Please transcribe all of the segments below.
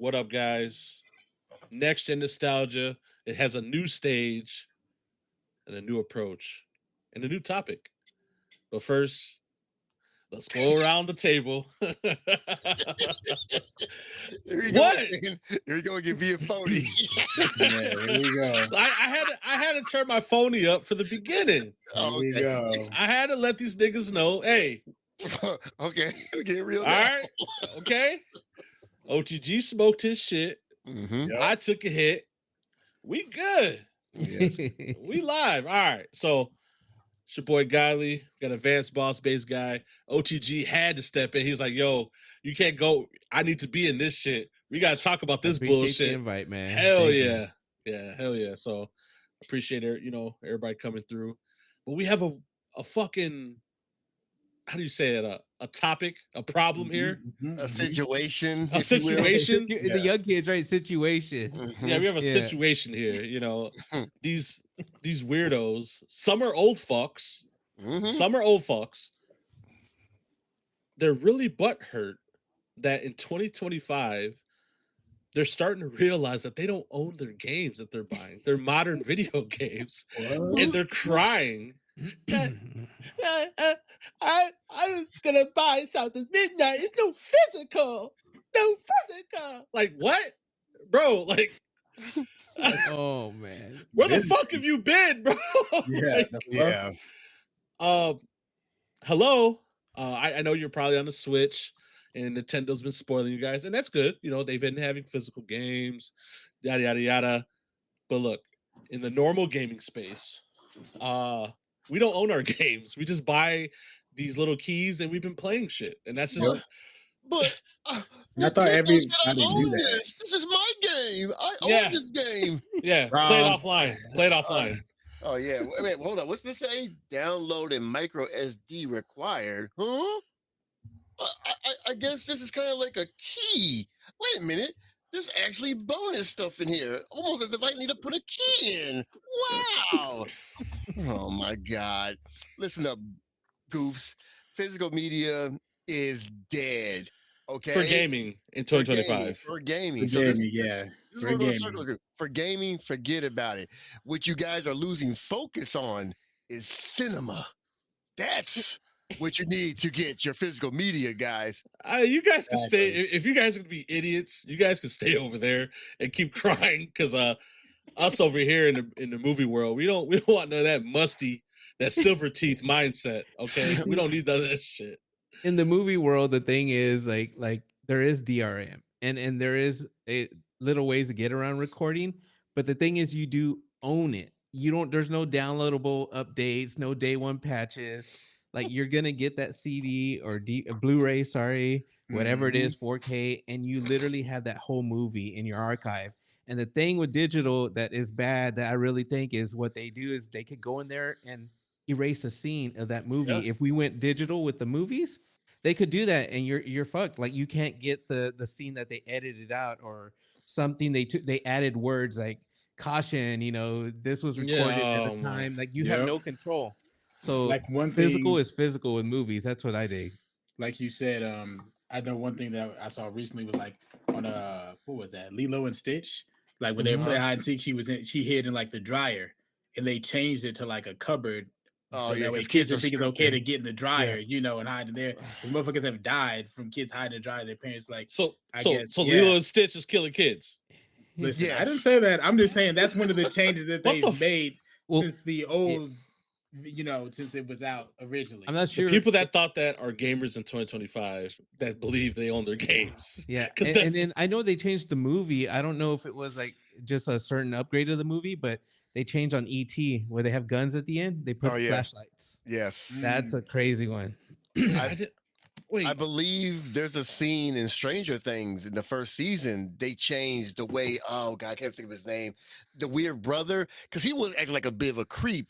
What up, guys? NextGen nostalgia. It has a new stage and a new approach and a new topic. But first, let's go around the table. Here you go What? again. Here you go again, being phony. Yeah, here we go. I had to turn my phony up for the beginning. Here we Okay. go. I had to let these niggas know, hey, Okay, we're getting real all now. right, okay. OTG smoked his shit. Mm-hmm. I took a hit. We good. Yes. We live. All right. So it's your boy Guiley. Got advanced boss base guy. OTG had to step in. He was like, yo, you can't go. I need to be in this shit. We got to talk about this Appreciate bullshit. the invite, man. Hell Thank you. yeah. Yeah, hell yeah. So appreciate it, everybody coming through. But we have a fucking, how do you say it? A topic, a problem here. A situation. A if you will. situation. The young kids, right? Situation. Mhm. Yeah, we have a Yeah. situation here. These weirdos. Some are old fucks. Mhm. Some are old fucks. They're really butthurt that in 2025 they're starting to realize that they don't own their games that they're buying. They're modern video games, and they're crying. I was gonna buy something midnight. It's no physical. Like what, bro? Like, Oh man, where the fuck have you been, bro? Yeah, Like, Yeah. Hello. I know you're probably on the Switch, and Nintendo's been spoiling you guys, and that's good. They've been having physical games, yada yada yada. But look, in the normal gaming space, we don't own our games. We just buy these little keys, and we've been playing shit, and that's just. But I you thought told us everybody that I knew own that. this. This is my game. I Yeah. own this game. Yeah, play it Wrong. offline. Play it offline. Oh yeah. Wait, hold on. What's this say? Download and micro SD required. Huh? I guess this is kind of like a key. Wait a minute. There's actually bonus stuff in here. Almost as if I need to put a key in. Wow. Oh my God. Listen up, goofs. Physical media is dead. Okay. For gaming in 2025. For gaming. For So gaming, this yeah. is For what we're going to gaming. circle to. For gaming, forget about it. What you guys are losing focus on is cinema. That's what you need to get your physical media, guys. You guys can stay. Exactly. If you guys are gonna be idiots, you guys can stay over there and keep crying because us over here in the movie world, we don't want none of that musty, that silver teeth mindset. Okay, we don't need none of that shit. in the movie world, the thing is like there is DRM and there is a little ways to get around recording, but the thing is you do own it. You don't. There's no downloadable updates, no day one patches. Like you're gonna get that CD or Blu-ray, sorry, whatever it is, 4K, and you literally have that whole movie in your archive. And the thing with digital that is bad that I really think is what they do is they could go in there and erase a scene of that movie. Yeah. If we went digital with the movies, they could do that, and you're fucked. Like you can't get the scene that they edited out or something. They added words like caution. This was recorded Yeah, at the time. Like you Yep. have no control. So Like one physical thing, is physical in movies. That's what I dig. like you said, I know one thing that I saw recently was like on what was that? Lilo and Stitch. Like when they were playing hide and seek, she hid in like the dryer, and they changed it to like a cupboard. Oh, So yeah, that way 'cause kids kids are would think it's okay to get in the dryer, Yeah. and hide in there. The motherfuckers have died from kids hiding in the dryer. Their parents like, So I so guess, so yeah. Lilo and Stitch is killing kids. Listen, I didn't Yes. say that. I'm just saying that's one of the changes that What they've the f- made Well, since the old, since it was out originally. I'm not The sure. people that thought that are gamers in 2025 that believe they own their games. Yeah, 'Cause and that's- then I know they changed the movie. I don't know if it was like just a certain upgrade of the movie, but they changed on ET where they have guns at the end. They put Oh, yeah. flashlights. Yes. That's a crazy one. I did, wait. I believe there's a scene in Stranger Things in the first season. They changed the way. Oh God, I can't think of his name. The weird brother, because he was acting like a bit of a creep.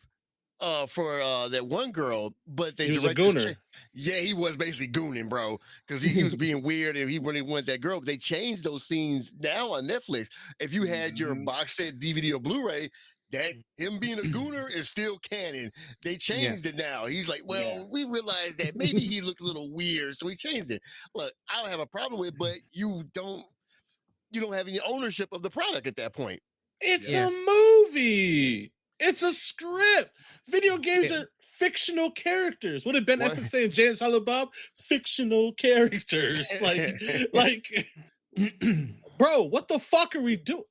For that one girl, but they He was a directed gooner. Yeah, he was basically gooning, bro, because he was being weird and he really wanted that girl. But they changed those scenes now on Netflix. If you had your box set DVD or Blu-ray, that him being a gooner is still canon. They changed it now. He's like, well, we realized that maybe he looked a little weird, so we changed it. Look, I don't have a problem with it, but you don't you don't have any ownership of the product at that point. It's Yeah. a movie. It's a script. Video games Yeah. are fictional characters. What did Ben What? Affleck say in Jay and Silent Bob? Fictional characters. Like, bro, what the fuck are we doing?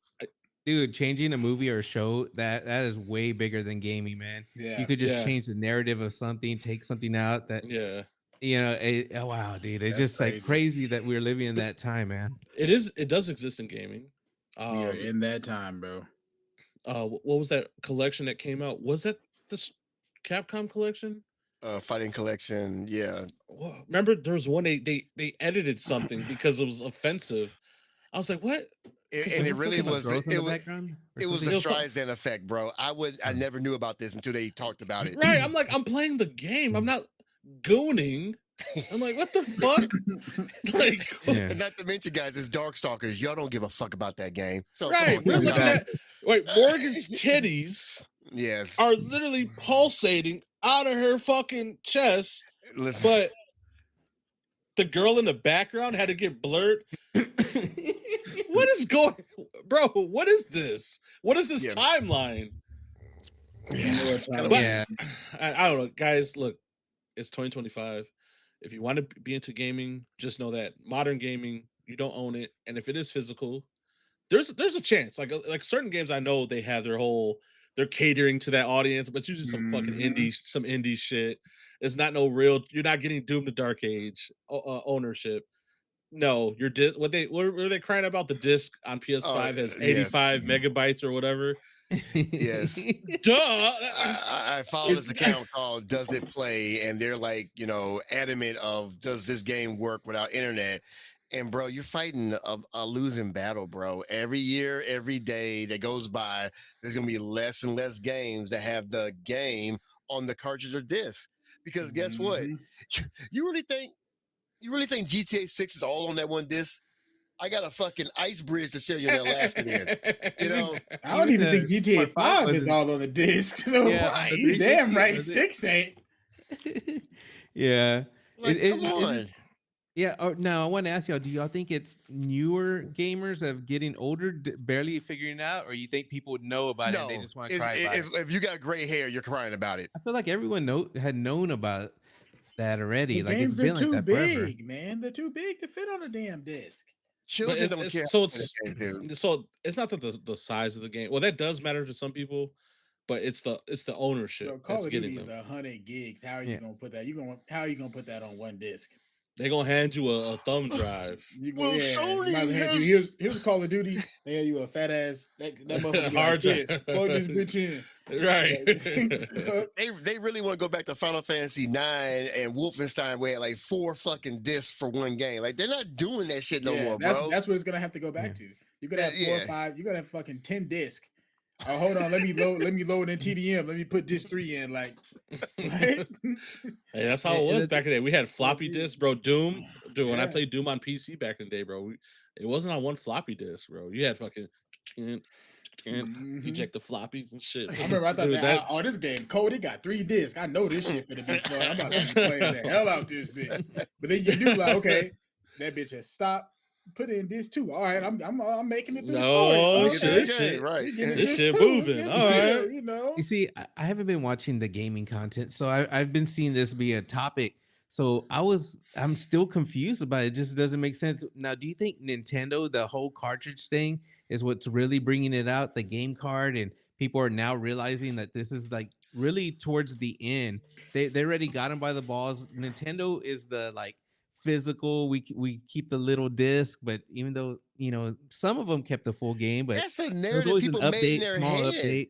Dude, changing a movie or a show that is way bigger than gaming, man. Yeah. You could just Yeah. change the narrative of something, take something out that Yeah, oh, wow, dude. It's That's just like crazy. crazy that we're living in that time, man. it is. It does exist in gaming. We are in that time, bro. What was that collection that came out? Was that this Capcom collection? Fighting collection, yeah. Remember, there was one they edited something because it was offensive. I was like, what? And it really was. Growth in It the was. background. It was the It was some- Streisand effect, bro. I never knew about this until they talked about it. Right? I'm like, I'm playing the game. I'm not gooning. I'm like, what the fuck? Like, Yeah. And not to mention, guys, it's Darkstalkers. Y'all don't give a fuck about that game. So right? come We're on, looking y'all. at wait. Morgan's titties Yes. are literally pulsating out of her fucking chest, Listen, but the girl in the background had to get blurred. What is going, bro? What is this? What is this Yeah. timeline? yeah, it's kinda But- Yeah. I don't know, guys. Look, it's 2025. If you want to be into gaming, just know that modern gaming, you don't own it, and if it is physical, there's a chance. Like certain games, I know they have they're catering to that audience, but it's usually some fucking indie shit. It's not no real. You're not getting Doom to Dark Age ownership. No, your disc. What were they crying about? The disc on PS5 has 85 megabytes or whatever. Yes. Duh. I follow this account called Does It Play, and they're like, adamant of does this game work without internet? And bro, you're fighting a losing battle, bro. Every year, every day that goes by, there's gonna be less and less games that have the game on the cartridge or disc. Because guess what? You really think GTA 6 is all on that one disc? I got a fucking ice bridge to sell you in Alaska then. You know? I don't even think the GTA Part 5 5 is wasn't- all on the disc. So Yeah, you the damn 360 right, was it? 6 ain't. Yeah. Like, come on. Yeah. Now I want to ask y'all: do y'all think it's newer gamers of getting older, barely figuring it out, or you think people would know about it No, and they just want to it's- cry about it? if you got gray hair, you're crying about it. I feel like everyone had known about that already. The Like it's games are been like too that forever. big, man. They're too big to fit on a damn disc. Children But don't it's, care. so how it's many games do. so it's not that the size of the game. Well, that does matter to some people, but it's the ownership Bro, Call that's of getting Duty is them. 100 gigs. How are you Yeah. gonna put that? How are you gonna put that on one disc? They gonna hand you a thumb drive. You go, Well, yeah. Sony You might as well hand has- you, here's a Call of Duty. They hand you a fat ass that motherfucker be Hard like this. drive. Plug this bitch in. Right. They really want to go back to Final Fantasy 9 and Wolfenstein where like 4 fucking discs for one game. Like they're not doing that shit no more, bro. That's what it's gonna have to go back to. You're gonna have 4 or Yeah. 5. You're gonna have fucking 10 disc. Oh, hold on. Let me load in TDM. Let me put disc 3 in. Like, Hey, that's how And- it and was the back in the day. We had floppy disks, bro. Dude, when I Yeah. played Doom on PC back in the day, bro, it wasn't on one floppy disk, bro. You had fucking Mhm. eject the floppies and shit. I remember I thought Dude, that, this game cold. It got 3 discs. I know this shit finna be fun. I'm about to be playing the hell out this bitch. But then you do like, okay, that bitch has stopped. Put in this too. All right, I'm making it through the story. No, Oh, shit, okay. this shit. right. We getting This shit too. moving. Getting All there, right. you know. You see, I haven't been watching the gaming content, so I've been seeing this be a topic. So I'm still confused about it. It just doesn't make sense. Now, do you think Nintendo, the whole cartridge thing, is what's really bringing it out, the game card, and people are now realizing that this is like really towards the end? They already got them by the balls. Nintendo is the like physical. We keep the little disc, but even though some of them kept the full game, but That's a there was narrative always an people made in update, their small head. update.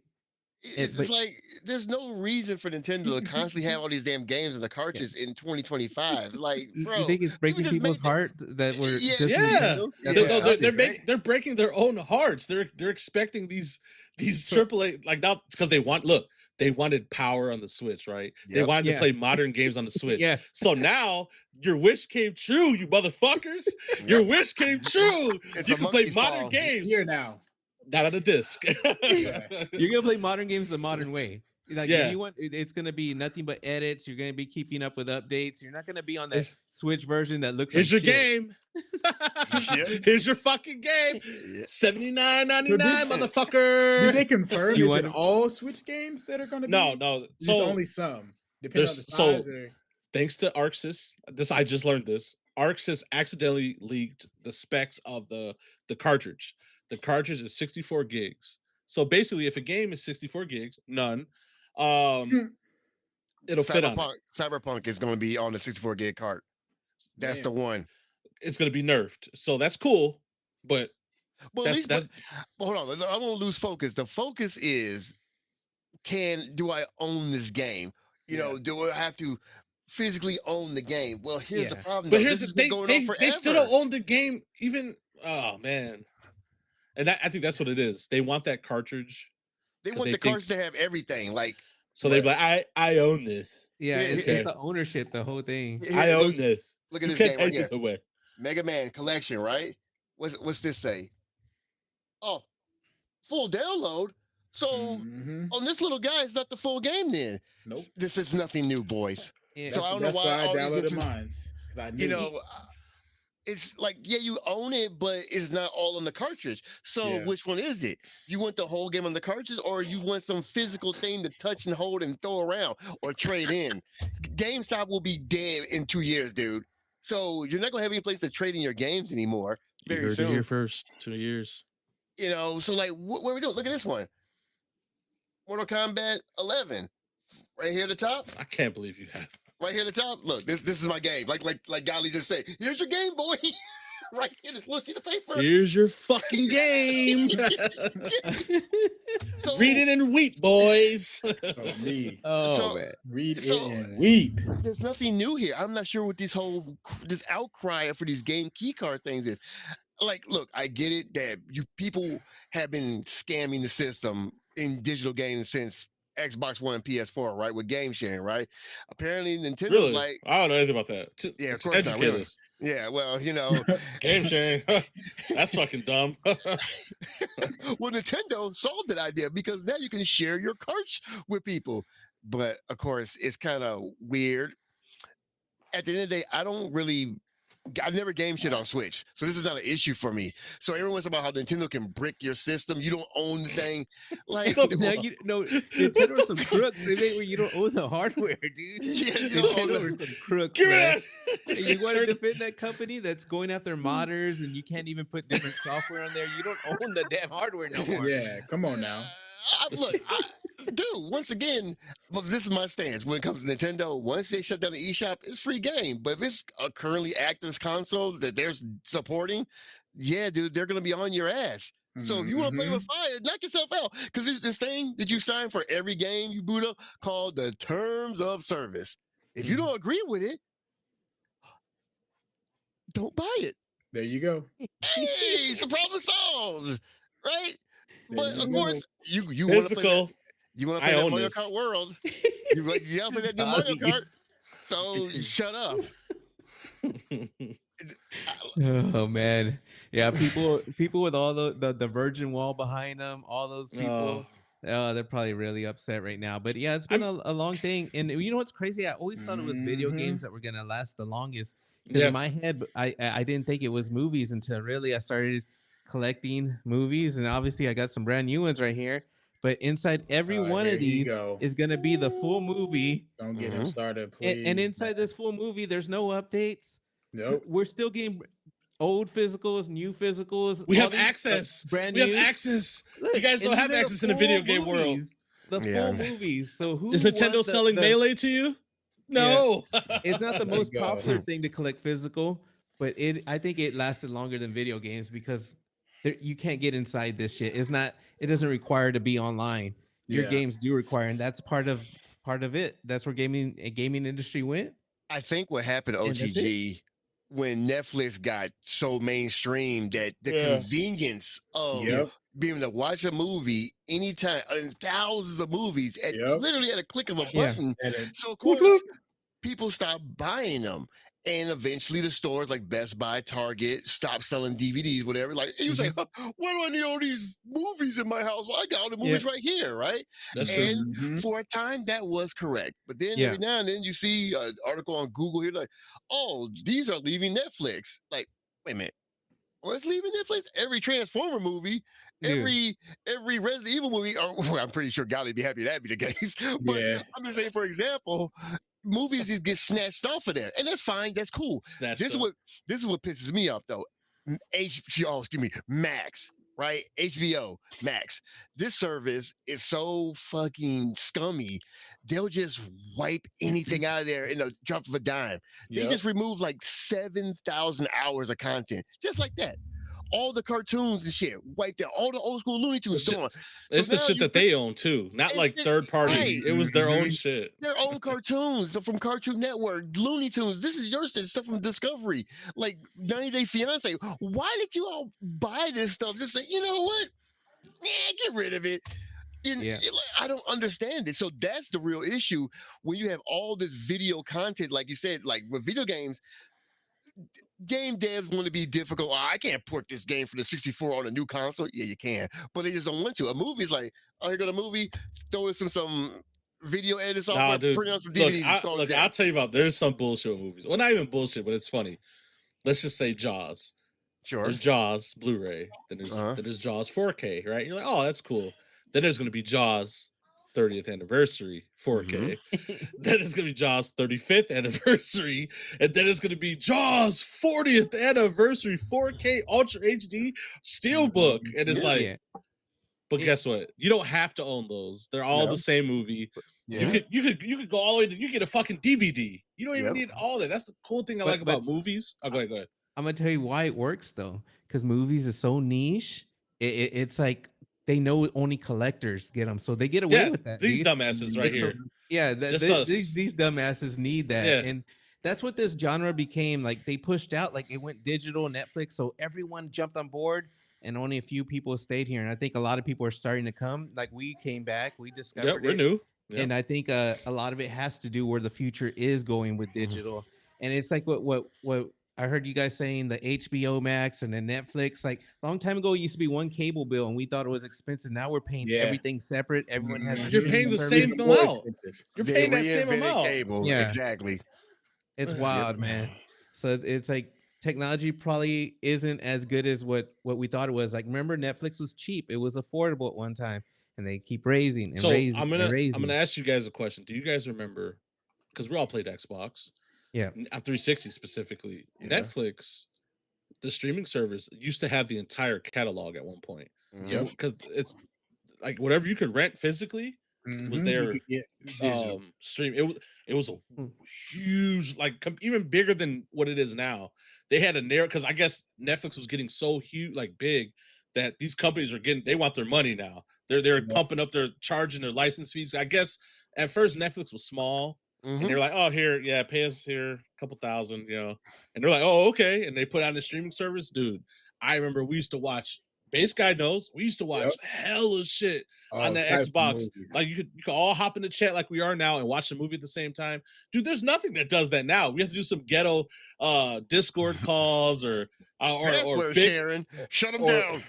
It's but- like there's no reason for Nintendo to constantly have all these damn games in the cartridges in 2025. Like, bro, You think it's breaking just people's made that- heart that we're Yeah. just Yeah. Nintendo? That's Yeah. what's They're, happening, right? they're breaking their own hearts. They're expecting these AAA like now because they wanted power on the Switch, right? They Yep. wanted Yeah. to play modern games on the Switch. Yeah. So now your wish came true, you motherfuckers. Your wish came true. It's You a can play monkey's modern paw. games, Here now. not on a disc. You're gonna play modern games the modern way. Like if Yeah. you want, it's gonna be nothing but edits. You're gonna be keeping up with updates. You're not gonna be on that Here's, Switch version that looks like here's your shit. game. Yep. Here's your fucking game. Yeah. $79.99, Did motherfucker. they confirm? You Is want it to- all Switch games that are going to be? No. Just So only some, depending on the there's so size. Or thanks to Arxis, I just learned this. Arxis accidentally leaked the specs of the cartridge. The cartridge is 64 gigs. So basically, if a game is 64 gigs, none, it'll fit on it. Cyberpunk is going to be on the 64 gig cart. That's the one. It's going to be nerfed. So that's cool, but Well, at that's least, but hold on. I won't lose focus. The focus is, do I own this game? You know, do I have to physically own the game? Well, here's the Yeah. problem. but Though. here's This has the been going on forever. they still don't own the game even. Oh man. And I think that's what it is. They want that cartridge. They want the cards to have everything. Like, so they're like, I own this. Yeah, it's Okay. the ownership, the whole thing. I own this. Look at You this can't game right take this here. away. Mega Man Collection, right? What's this say? Oh, full download. So on this little guy, it's not the full game then. Nope. This is nothing new, boys. Yeah. So I don't know why I all these downloaded Nintendo- mine. You know, it's like, yeah, you own it, but it's not all on the cartridge. So which one is it? You want the whole game on the cartridge, or you want some physical thing to touch and hold and throw around or trade in? GameStop will be dead in 2 years, dude. So you're not gonna have any place to trade in your games anymore very You heard soon. it here first. 2 years. You know, so like, what are we doing? Look at this one. Mortal Kombat 11, right here at the top. I can't believe you have. Right here at the top. Look, this is my game. Like Golly just said, here's your game, boy. Right here, this little sheet of paper. Here's your fucking game. So Read it and weep, boys. Oh man. Read it and weep. There's nothing new here. I'm not sure what this outcry for these game key card things is. Like, look, I get it that people have been scamming the system in digital games since Xbox One and PS4, right? With game sharing, right? Apparently, Nintendo Really? like, I don't know anything about that. yeah, of course not. We Educate don't- us. Yeah, well, you know, Game sharing. That's fucking dumb. well, Nintendo solved that idea because now you can share your carts with people. But of course, it's kind of weird. At the end of the day, I've never game shit on Switch, so this is not an issue for me. So everyone's about how Nintendo can brick your system. You don't own the thing. Like, Now Nintendo are some crooks. They make where you don't own the hardware, dude. Yeah, you don't own Nintendo the- are some crooks, Give me man. that. And you want to defend that company that's going after modders and you can't even put different software on there. You don't own the damn hardware no more. Yeah, come on now. Dude, once again, but this is my stance when it comes to Nintendo. Once they shut down the eShop, it's free game. But if it's a currently active console that they're supporting, yeah, dude, they're gonna be on your ass. So if you want to play with fire, knock yourself out. Because there's this thing that you sign for every game you boot up called the terms of service. If you don't agree with it, don't buy it. There you go. Hey, it's a problem solved, right? But There of you course, you want to play that, Physical. you want to I play that own Mario this. Kart world. You gotta play that new Mario Kart. So shut up. Oh man, yeah. People with all the Virgin Wall behind them, all those people. Oh, they're probably really upset right now. But yeah, it's been a long thing. And you know what's crazy? I always thought it was video games that were gonna last the longest. Because in my head, I didn't think it was movies until really I started collecting movies, and obviously I got some brand new ones right here. But inside every one here of you these go. is gonna be the full movie. Don't get him started, please. And inside this full movie, there's no updates. Nope. We're still getting old physicals, new physicals. We all have these, access. brand We new. have access. Look, You guys don't and have these are access the in the video full game world. movies, The Yeah. full movies. So who Is Nintendo wants selling Melee to you? No. It's not the There you most go. popular thing to collect physical, but I think it lasted longer than video games because you can't get inside this shit. It doesn't require to be online. Your Yeah. games do require, and that's part of it. That's where gaming industry went. I think what happened to And that's it. OTG when Netflix got so mainstream that the convenience of Yep. being able to watch a movie anytime, thousands of movies at Yep. literally at a click of a Yeah. button. And it- So of Whoop, course, people stopped buying them. And eventually the stores like Best Buy, Target stopped selling DVDs, whatever. Like he was like, Mhm. why do I need all these movies in my house? Well, I got all the Yeah. movies right here, right? That's true. And Mhm. for a time that was correct. But then every Yeah. now and then you see an article on Google here like, oh, these are leaving Netflix. Like, wait a minute. What's leaving Netflix? Every Transformer movie, Dude. every Resident Evil movie, or well, I'm pretty sure God would be happy that be the case. But Yeah. I'm just saying, for example, movies just get snatched off of there, and that's fine. That's cool. Snatched This is up. what this is what pisses me off though. HBO, excuse me, Max, right? HBO Max. This service is so fucking scummy. They'll just wipe anything out of there in a drop of a dime. They Yep. just remove like 7,000 hours of content, just like that. All the cartoons and shit wiped out. All the old school Looney Tunes Shit, gone. So it's the now shit that they own too, not it's like third party. right. It was their own Mhm. shit. Their own cartoons from Cartoon Network, Looney Tunes. This is your stuff from Discovery, like 90 Day Fiance. Why did you all buy this stuff? Just say, you know what? Yeah, get rid of it. Yeah. I don't understand it. So that's the real issue when you have all this video content, like you said, like with video games. Game devs want to be difficult. Oh, I can't port this game from the 64 on a new console. Yeah, you can, but they just don't want to. A movie's like, oh, here go the movie. Throw in some video editing Nah, software, dude. print out some Look, DVDs, and call it a day. I'll tell you about. There's some bullshit with movies. Well, not even bullshit, but it's funny. Let's just say Jaws. Sure. There's Jaws Blu-ray. Uh-huh. Then there's Jaws 4K. Right? You're like, oh, that's cool. Then there's gonna be Jaws 30th anniversary Mm-hmm. 4K. Then it's gonna be Jaws 35th anniversary, and then it's gonna be Jaws 40th anniversary 4K Ultra HD Steelbook. And it's Yeah. like, Yeah. but It, guess what? You don't have to own those. They're all the No. same movie. You Yeah. could go all the way to you get a fucking DVD. You don't even Yep. need all that. That's the cool thing I like but about movies. Oh, go ahead. I'm gonna tell you why it works though, because movies is so niche. It's like they know only collectors get them, so they get away Yeah, with that, these dude. dumbasses right It's so, here. yeah, Just us. these dumbasses need that, Yeah. and that's what this genre became. Like they pushed out, like it went digital, Netflix, so everyone jumped on board, and only a few people stayed here. And I think a lot of people are starting to come. Like we came back, we Yep, discovered we're it, new. Yep. and I think a lot of it has to do where the future is going with Mhm. digital. And it's like what I heard you guys saying, the HBO Max and the Netflix. Like a long time ago, it used to be one cable bill, and we thought it was expensive. Now we're paying Yeah. everything separate. Everyone has a You're Mhm. paying streaming the It's same service. even more amount. expensive. You're They paying that same reinvented amount. cable. Yeah, Exactly. it's Yep. wild, man. So it's like technology probably isn't as good as what we thought it was. Like remember, Netflix was cheap; it was affordable at one time, and they keep raising and So raising and I'm gonna raising. ask you guys a question. Do you guys remember? Because we all played Xbox, Yeah, on 360 specifically. Yeah. Netflix, the streaming service, used to have the entire catalog at one point. Mhm. Yep. Because it's like whatever you could rent physically was You their could get digital. stream. It was a Mm. huge, like even bigger than what it is now. They had a narrow because I guess Netflix was getting so huge, like big, that these companies are getting they want their money now. They're Yep. pumping up, they're charging their license fees. I guess at first Netflix was small, and Mhm. they're like, oh here, yeah, pay us here a couple thousand, and they're like, oh okay, and they put out a streaming service, dude. I remember we used to watch. Base guy knows we used to Yep. watch hella shit on All the types of Xbox. movies. Like you could all hop in the chat like we are now and watch the movie at the same time. Dude, there's nothing that does that now. We have to do some ghetto Discord calls or Password big sharing. Shut them or down.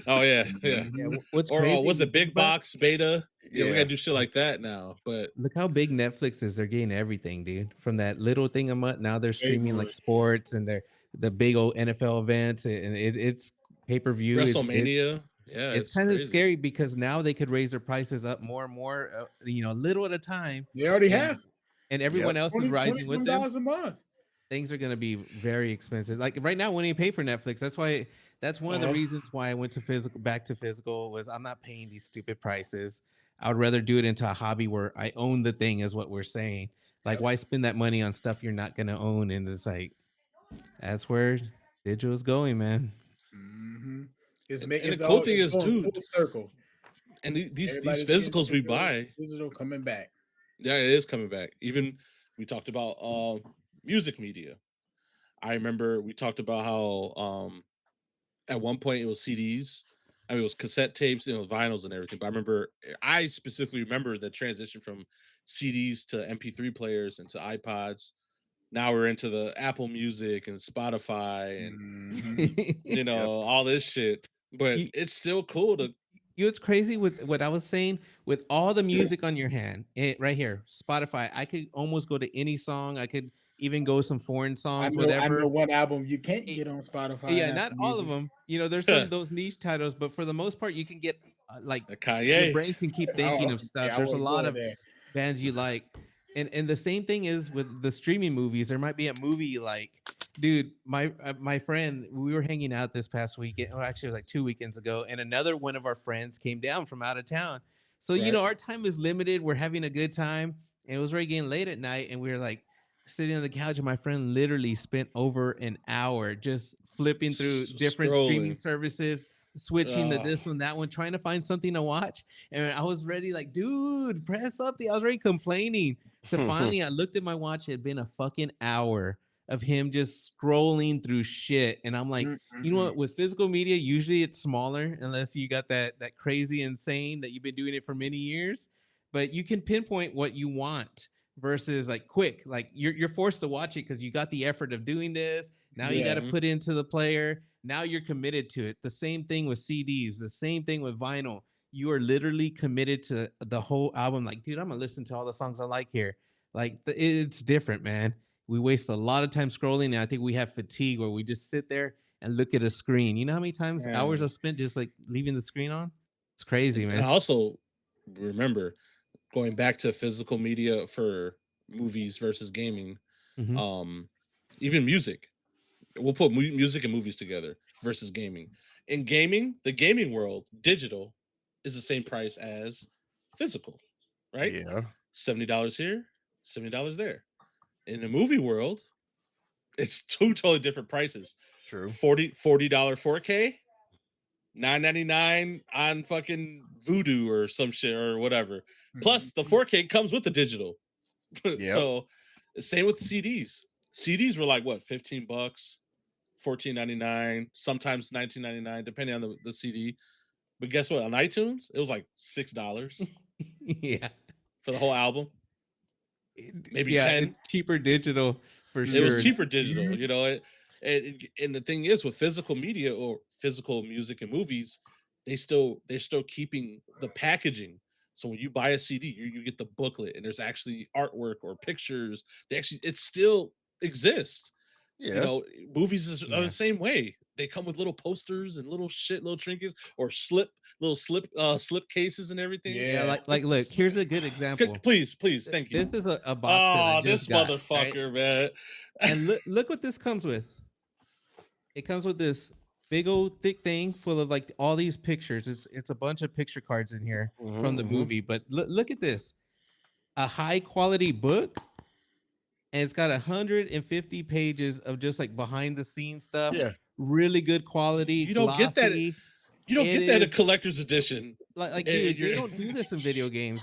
oh yeah, yeah. yeah. Mhm. What's Or crazy? was When it you think big about it, box beta? Yeah, we Yeah. gotta do shit like that now. But look how big Netflix is. They're getting everything, dude. From that little thing a month, now they're Big streaming one. like sports and they're the big old NFL events, and it's pay per view. WrestleMania, yeah, It's it's kind of crazy. scary because now they could raise their prices up more and more, a little at a time, They already and have Yep. everyone else is 20 rising with some them. dollars a month. Things are going to be very expensive. Like right now, when you pay for Netflix, that's one of the Uh-huh. reasons why I went to back to physical was I'm not paying these stupid prices. I would rather do it into a hobby where I own the thing, is what we're saying. Like, Yep. why spend that money on stuff you're not going to own? And it's like, that's where digital is going, man. Mhm. And the cool thing It's is, going full dude, circle. and these Everybody's getting physicals we buy, digital coming back. yeah, it is coming back. Even we talked about music media. I remember we talked about how at one point it was CDs, I mean, it was cassette tapes, vinyls and everything. But I specifically remember the transition from CDs to MP3 players and to iPods. Now we're into the Apple Music and Spotify and Mhm. Yep. all this shit. But you, it's still cool to you know what's crazy with what I was saying with all the music on your hand, right here, Spotify. I could almost go to any song. I could even go some foreign songs, I know whatever. one album you can't It- get on Spotify and yeah, not Apple all of Music. them. There's some those niche titles, but for the most part, you can get like the your Kanye. brain can keep thinking Oh, of okay, stuff. I There's a wasn't lot going of there. bands you like, and the same thing is with the streaming movies. There might be a movie like, dude, my friend, we were hanging out this past weekend, or actually it was like 2 weekends ago, and another one of our friends came down from out of town. So Right. our time is limited. We're having a good time, and it was already getting late at night, and we were like sitting on the couch, and my friend literally spent over an hour just flipping through different streaming Scrolling. services, switching to Oh. this one, that one, trying to find something to watch. And I was ready, like, dude, press something. I was already complaining. So finally, I looked at my watch. It had been a fucking hour of him just scrolling through shit. And I'm like, you know Mm-mm-mm. what? With physical media, usually it's smaller, unless you got that crazy insane that you've been doing it for many years. But you can pinpoint what you want versus like quick. Like you're forced to watch it because you got the effort of doing this. Now you got to Yeah. put into the player. Now you're committed to it. The same thing with CDs. The same thing with vinyl. You are literally committed to the whole album. Like, dude, I'm gonna listen to all the songs I like here. Like, it's different, man. We waste a lot of time scrolling, and I think we have fatigue where we just sit there and look at a screen. You know how many times hours Man. I've spent just like leaving the screen on? It's crazy, And I man. also remember going back to physical media for movies versus gaming. Mhm. Um, Even music. We'll put music and movies together versus gaming. In gaming, the gaming world, digital is the same price as physical, right? Yeah. $70 here, $70 there. In the movie world, it's two totally different prices. True. $40 4K, $9.99 on fucking Voodoo or some shit or whatever. Plus the Mhm. 4K comes with the digital. Yep. So same with the CDs. CDs were like what, $15, $14.99, sometimes $19.99, depending on the CD. But guess what? On iTunes, it was like $6 Yeah. for the whole album, maybe Yeah, 10. it's cheaper digital for It was sure. cheaper digital, Mhm. and the thing is with physical media or physical music and movies, they're still keeping the packaging. So when you buy a CD, you get the booklet and there's actually artwork or pictures. It still exists. You Yeah. know, movies are the Yeah. same way. They come with little posters and little trinkets or slip cases and everything. Yeah, Yeah. look, here's a good example. Please, thank you. This is a box set I Oh, just this got, right? motherfucker, man. And look what this comes with. It comes with this big old thick thing full of like all these pictures. It's a bunch of picture cards in here from the Mm-hmm. movie. But look at this. A high quality book, and it's got 150 pages of just like behind the scenes stuff. Yeah. Really good quality, You don't get that. glossy. You don't It get that in is collector's edition. dude, they You're don't do this in video games.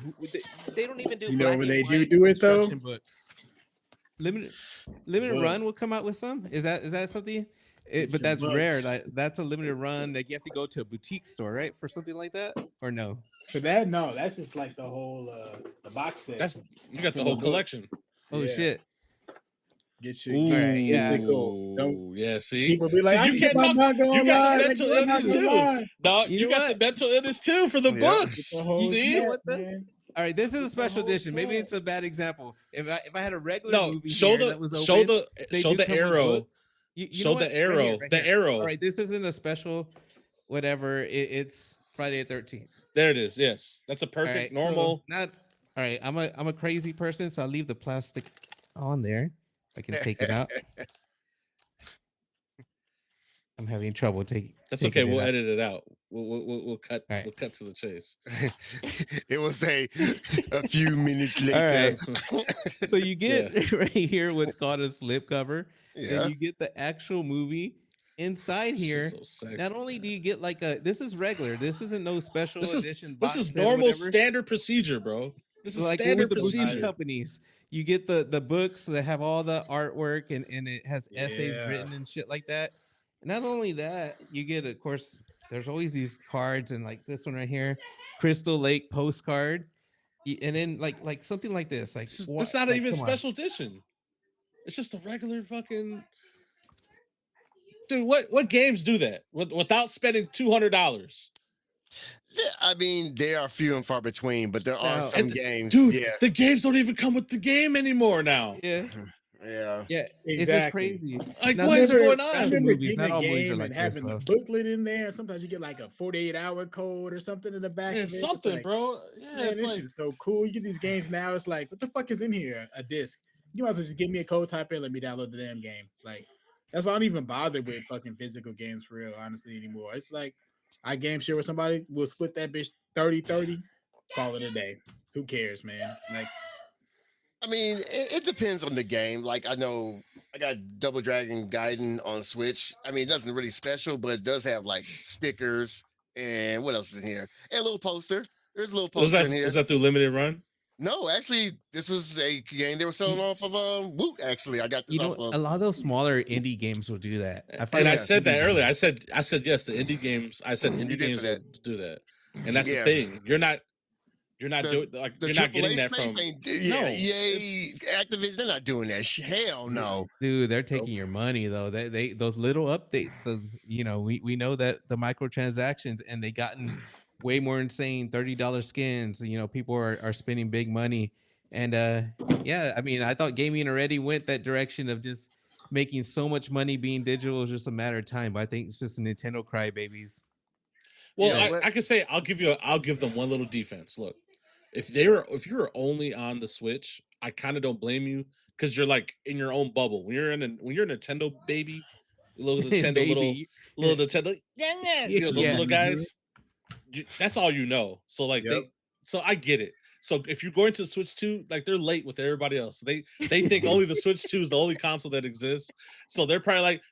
They don't even do You know black when and they do white do it though? instruction books. Limited limited Book. run will come out with some. Is that something? Get But your that's rare. books. That's a limited run. Like you have to go to a boutique store, right, for something like that, or no? For that, no, that's just like the whole the box set. that's you got the Full whole of books. collection. Oh Yeah. shit! Get your All right, yeah. physical. Don't Ooh, yeah. See, people be like, see, I you can get can't my talk. manga You got the online. I can mental get my illness manga too. online. No, You you know got what? the mental illness too for the Yep. books. The whole See, You know set, what the? man. All right, this is a Get the special whole edition. Maybe set. it's a bad example. If I had a regular no, movie show here the that was show open, the they show do the come with arrow. books. You know Show what? the arrow. Right The here. All arrow. right, this isn't a special, whatever. It's Friday the 13th. There it is. Yes, that's a All perfect right, so normal. not. All right, I'm a crazy person, so I'll leave the plastic on there. I can take it out. I'm having trouble That's taking okay. it We'll out. edit it out. We'll cut. All right. We'll cut to the chase. It was a few minutes All later. right. So you get right here what's called a slip cover. Then Yeah. you get the actual movie inside here. Shit's so sexy, Not only man. do you get like this is regular. This isn't no special This is edition this box is set or normal whatever. standard procedure, bro. This is Like with standard the boutique nice. procedure. companies, you get the books that have all the artwork and it has essays Yeah. written and shit like that. And not only that, you get, of course, there's always these cards, and like this one right here, Crystal Lake postcard, and then like something like this, like This what? not Like even come on, special edition. It's just a regular fucking dude. What games do that without spending $200? I mean, they are few and far between, but there are now, some And games. dude, Yeah. the games don't even come with the game anymore now. yeah, Yeah. yeah, it's just Exactly. crazy. Like, Now what I is these are remember, going I on? special remember movies. getting Not a all movies are game and like this, having the so booklet in there. Sometimes you get like a 48-hour code or something in the back of It's it. It's something, like, bro. Yeah, man, it's this like shit is so cool. You get these games now. It's like, what the fuck is in here? A disc. You might as well just give me a code, type in, let me download the damn game. Like, that's why I don't even bother with fucking physical games for real, honestly, anymore. It's like, I game share with somebody, we'll split that bitch 30-30, call it a day. Who cares, man? Like, I mean, it depends on the game. Like, I know I got Double Dragon Gaiden on Switch. I mean, nothing really special, but it does have like stickers and what else is in here? And a little poster. There's a little poster in was here. that through limited run? No, actually, this was a game they were selling off of Woot. Actually, I got this you know off of. a lot of those smaller indie games will do that. I And find I Yeah, those said that indie earlier. games. I said yes. The indie games. I said you indie did say games will that. do that, and that's the Yeah, thing. You're not the doing like the you're not getting AAA that space from. ain't. Yeah, No, EA, it's Activision, they're not doing that. Hell no. Dude, they're Nope. taking your money though. They those little updates. So we know that the microtransactions, and they gotten way more insane. $30 skins. People are spending big money, and yeah. I mean, I thought gaming already went that direction of just making so much money being digital is just a matter of time. But I think it's just Nintendo crybabies. well. Yeah, Like, what? I can say I'll give them one little defense. Look, if you're only on the Switch, I kind of don't blame you because you're like in your own bubble. When you're a Nintendo baby, little Nintendo baby, little Nintendo, yeah, those yeah. little mhm, guys. That's all you know. So like yep. so I get it. So if you're going to the Switch 2, like they're late with everybody else. They think only the Switch 2 is the only console that exists. So they're probably like,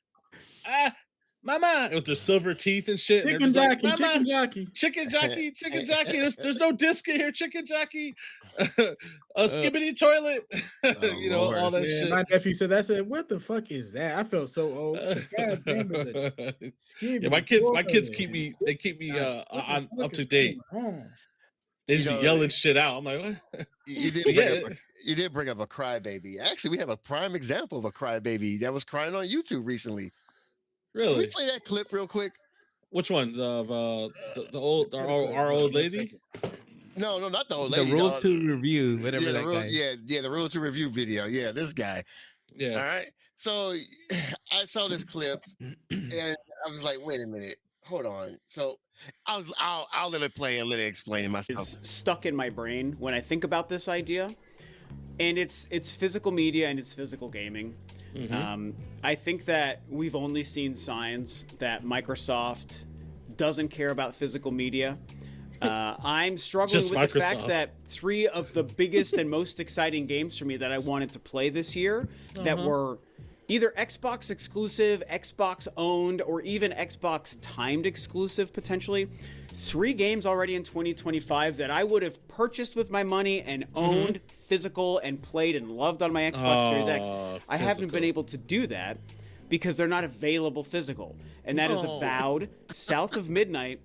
ah, mama, with their silver teeth and shit, and they're Chicken just like, jockey, mama, chicken jockey. chicken jockey. There's no disc in here, chicken jockey, a Uh, skibbity toilet, Oh all Lord. that Man, shit. my nephew said that. I said, what the fuck is that? I felt so old. Uh, God damn it, the yeah, skibbity my kids toilet keep and me they chicken keep me jockey. What the on fuck up is to going date. on? They You just be know, yelling shit out. I'm like, what? you did But bring up yeah, you did bring up a crybaby. Actually, we have a prime example of a crybaby that was crying on YouTube recently. Can we really. play that clip real quick? Which one? Of the old Put it, put it. our Hold on old one lady? second. No, no, not the old the lady. rule to review, whatever Yeah, the that real, guy. yeah, the rule to review video. Yeah, this guy. Yeah. All right. So I saw this clip and I was like, wait a minute, hold on. So I'll let it play and let it explain it myself. Is stuck in my brain when I think about this idea, and it's physical media and it's physical gaming. I think that we've only seen signs that Microsoft doesn't care about physical media. I'm struggling Just with the Microsoft. fact that 3 of the biggest and most exciting games for me that I wanted to play this year that were either Xbox exclusive, Xbox owned, or even Xbox timed exclusive potentially. 3 games already in 2025 that I would have purchased with my money and owned physical and played and loved on my Xbox Series X. I haven't been Physical. able to do that because they're not available physical. And that is No. Avowed, South of Midnight,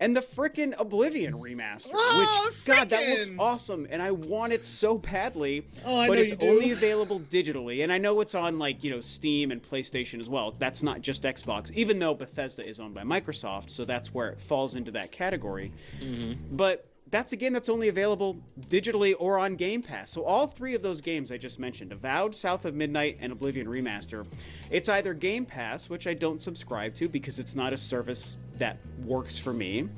and the frickin' Oblivion remaster, Oh, which, God, that looks frickin'! awesome, and I want it so badly, Oh, I but know it's you do. only available digitally, and I know it's on, like, Steam and PlayStation as well. That's not just Xbox, even though Bethesda is owned by Microsoft, so that's where it falls into that category. But that's a game that's only available digitally or on Game Pass. So all 3 of those games I just mentioned, Avowed, South of Midnight, and Oblivion Remaster, it's either Game Pass, which I don't subscribe to because it's not a service that works for me,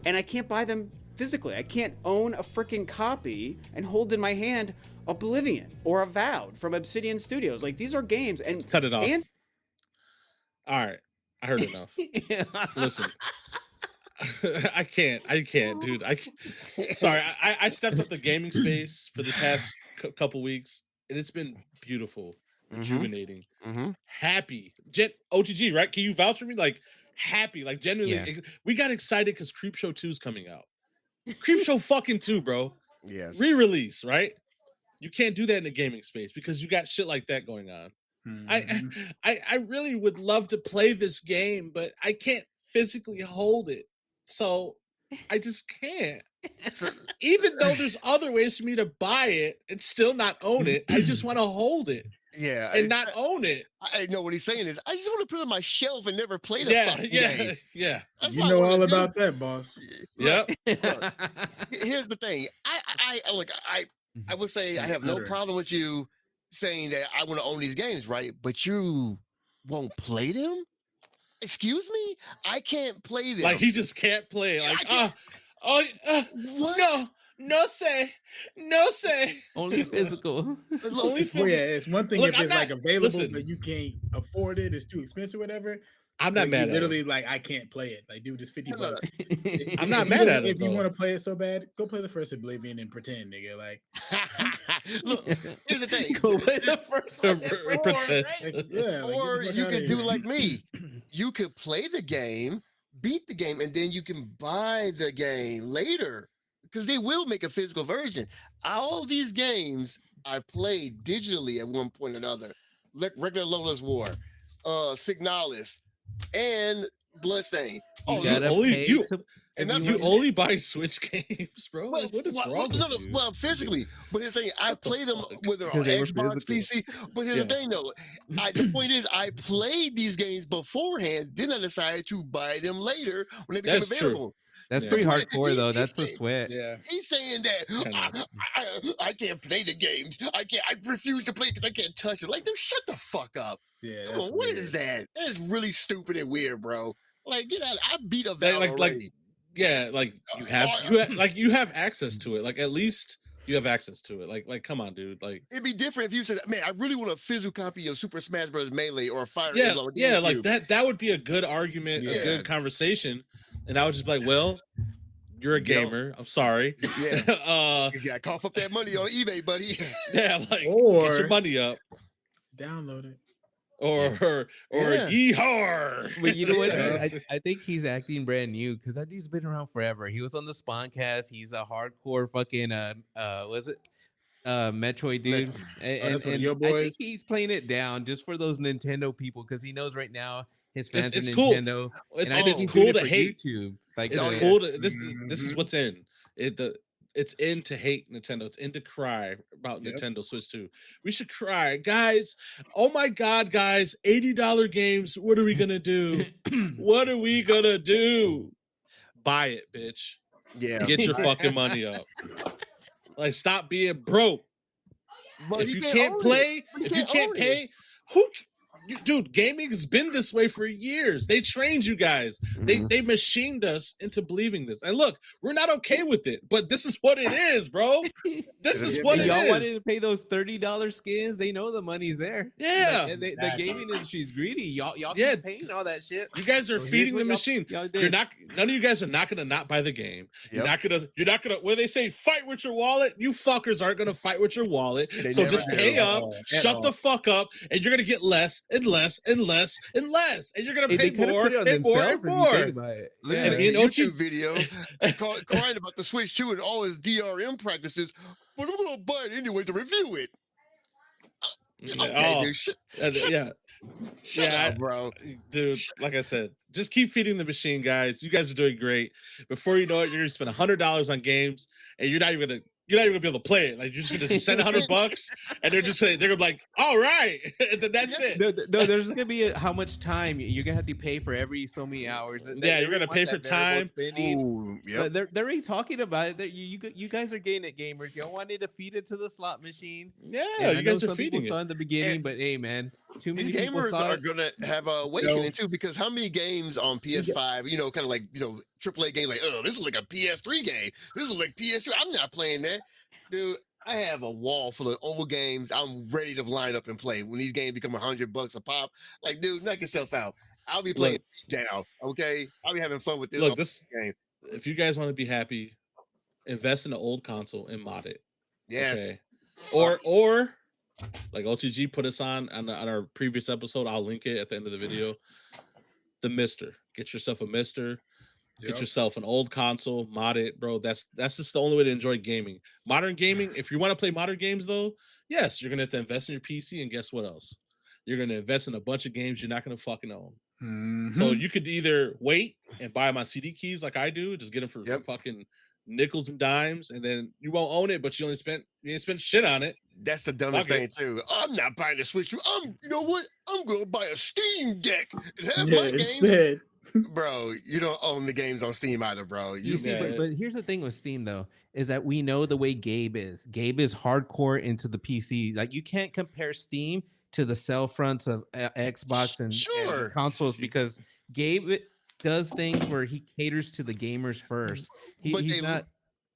and I can't buy them physically. I can't own a freaking copy and hold in my hand Oblivion or Avowed from Obsidian Studios. Like, these are games, and Cut it off. and All right. I heard enough. Listen. I can't, dude. Sorry. I stepped up the gaming space for the past couple weeks, and it's been beautiful, rejuvenating, happy. OTG, right? Can you vouch for me? Like, happy, like genuinely. Yeah. We got excited because Creepshow 2 is coming out. Creepshow fucking 2, bro. Yes. Re-release, right? You can't do that in the gaming space because you got shit like that going on. Mhm. I really would love to play this game, but I can't physically hold it. So I just can't. So, Even though there's other ways for me to buy it and still not own it, I just want to hold it yeah, and not own it. I know what he's saying is I just want to put it on my shelf and never play the Yeah, fucking yeah, game. yeah. That's You what I know wanna all do. about that, boss. Yep. Look, here's the thing. I would say I have no Stuttering. problem with you saying that I want to own these games, right? But you won't play them? Excuse me? I can't play them. Like he just can't play. I Like, can't- What? no say. Only physical. But look, Only Well, yeah, it's one thing Look, if I'm it's like not- available, listen. but you can't afford it, it's too expensive, whatever. I'm not Like, mad you at literally him. like I can't play it. Like, dude, it's 50 No, no, no. bucks. I'm not If mad you- at him, If you though. want to play it so bad, go play the first Oblivion and pretend, nigga. Like, look, here's the thing. Go play the first one. Or pretend. like, yeah, like, Or get the fuck you outta could do here. like me. You could play the game, beat the game, and then you can buy the game later because they will make a physical version. All these games I played digitally at one point or another, like regular Lola's War, Signalis, and Bloodstain. You Oh, gotta only- pay you- to. and if that's You what- only buy Switch games, bro. Well, Like, what is well, wrong no, with you? well, physically, but here's the thing: I What the played them fuck? whether on Because they were Xbox, physical. PC. But here's Yeah. the thing, though: the point is, I played these games beforehand. Then I decided to buy them later when they became That's true. available. That's Yeah. pretty But hardcore though. he's That's a saying- sweat. Yeah. He's saying that Kinda. I can't play the games. I refuse to play because I can't touch it. Like, dude, shut the fuck up. Yeah. Come That's on, what weird. is that? That is really stupid and weird, bro. Like, get out. I beat a Val Like, already. yeah, like you have access to it. Like at least you have access to it. Like come on, dude. Like It'd be different if you said, "Man, I really want a physical copy of Super Smash Bros. Melee or Fire yeah, Emblem." on yeah, like GameCube." that would be a good argument, a Yeah. good conversation, and I would just be like, well, you're a You know? gamer. I'm sorry. Yeah. uh, You gotta cough up that money on eBay, buddy. yeah, like get Or your money up, download it. or Yeah. yeehaw. But you know what? Yeah. I think he's acting brand new because that dude's been around forever. He was on the Spawncast. He's a hardcore fucking was it Metroid dude? And, that's one of and your I think boys? he's playing it down just for those Nintendo people because he knows right now his fans It's are cool. Nintendo. It's, I and think it's he's cool doing it to for hate. YouTube. Like It's Oh, yeah. cool to this is Mhm. what's in it. It's in to hate Nintendo. It's in to cry about Yep. Nintendo Switch 2. We should cry, guys. Oh my god, guys! $80 games. What are we gonna do? What are we gonna do? Buy it, bitch. Yeah. Get your fucking money up. Like, stop being broke. But If he you can't own it. play, But he if you can't own it. pay, dude, gaming has been this way for years. They trained you guys. Mhm. They machined us into believing this. And look, we're not okay with it, but this is what it is, bro. This is Yeah, what but it y'all wanted is. to pay those $30 skins. They know the money's there. Yeah. Like, and the Exactly. gaming industry's greedy. Y'all Yeah. keep paying all that shit. You guys are So here's feeding what the y'all- machine. y'all You're did. none of you guys are not gonna not buy the game. You're Yep. not gonna where they say fight with your wallet, you fuckers aren't gonna fight with your wallet. They So never just do. pay At up, all. At shut the all. fuck up, and you're gonna get less and less and less and less. And you're gonna Hey, pay they kind of more put it on and more themselves and if you think more. about it. Look Yeah. at And the you know, YouTube video crying about the Switch 2 and all his DRM practices, but I'm gonna buy it anyway to review it. Okay, Oh, dude, shut yeah, yeah, up, bro. dude. Like I said, just keep feeding the machine, guys. You guys are doing great. Before you know it, you're gonna spend $100 on games, and you're not even gonna be able to play it. Like you're just gonna send $100, and they're gonna be like, all right, and then that's it. No, there's gonna be how much time you're gonna have to pay for every so many hours. Yeah, you're gonna pay for time. Spending. Ooh, yep. They're already talking about it. You guys are getting it, gamers. Y'all wanted to feed it to the slot machine. Yeah, And I you know guys are some people feeding saw it. in the beginning, And but hey, man, too many These people gamers saw are it. gonna have a awakening too, because how many games on PS5, kind of like AAA games, like, oh, this is like a PS3 game. This is like PS2. I'm not playing that, dude. I have a wall full of old games. I'm ready to line up and play when these games become $100 a pop. Like, dude, knock yourself out. I'll be playing down. Okay, I'll be having fun with this. Look, this game. if you guys want to be happy, invest in an old console and mod it. Yeah. Okay. Or like OTG put us on our previous episode. I'll link it at the end of the video. The Mister. Get yourself a Mister. Get Yep. yourself an old console, mod it, bro. That's just the only way to enjoy gaming. Modern gaming, if you want to play modern games though, yes, you're gonna have to invest in your PC, and guess what else? You're gonna invest in a bunch of games you're not gonna fucking own. So Mhm. you could either wait and buy my CD keys like I do, just get them for Yep. fucking nickels and dimes, and then you won't own it, but you didn't spend shit on it. That's the dumbest Fuck it. thing too. I'm not buying a Switch. You know what? I'm gonna buy a Steam Deck and have Yeah, my games. instead. Bro, you don't own the games on Steam either, bro. You see, Yeah. but here's the thing with Steam though, is that we know the way Gabe is. Gabe is hardcore into the PC. Like you can't compare Steam to the sell fronts of Xbox and Sure. consoles because Gabe does things where he caters to the gamers first. But He's they not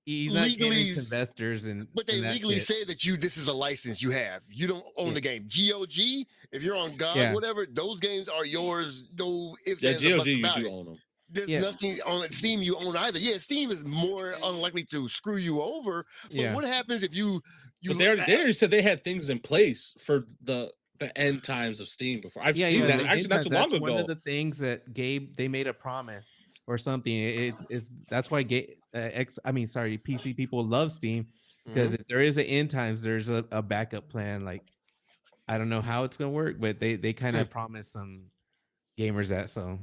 catering legally- to investors and But they and that legally shit. say that this is a license you have. You don't own Yeah. the game. GOG, if you're on God, Yeah. whatever, those games are yours. No ifs, Yeah, ands, or buts GOG, you about do it. own them. There's Yeah. nothing on Steam you own either. Yeah, Steam is more unlikely to screw you over. But Yeah. what happens if you But they already said they had things in place for the end times of Steam before. I've seen that the actually not too long that's one ago. of the things that Gabe they made a promise or something. It's that's why PC people love Steam because if there is an end times, there's a backup plan. Like I don't know how it's gonna work, but they kind of promise some gamers that. So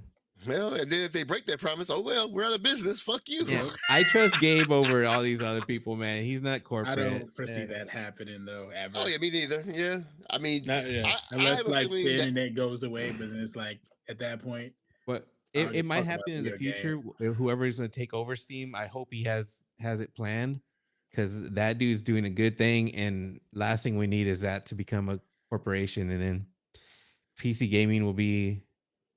Well, and then if they break that promise, oh well, we're out of business. Fuck you. yeah, I trust Gabe over all these other people, man. He's not corporate. I don't foresee that happening though ever. Oh yeah, me neither. Yeah, I mean, Yeah. I Unless have a like feeling the that- internet goes away, but then it's like at that point, But I don't it give a might fuck about happen in the video future. Whoever is going to take over Steam, I hope he has it planned because that dude's doing a good thing. And last thing we need is that to become a corporation, and then PC gaming will be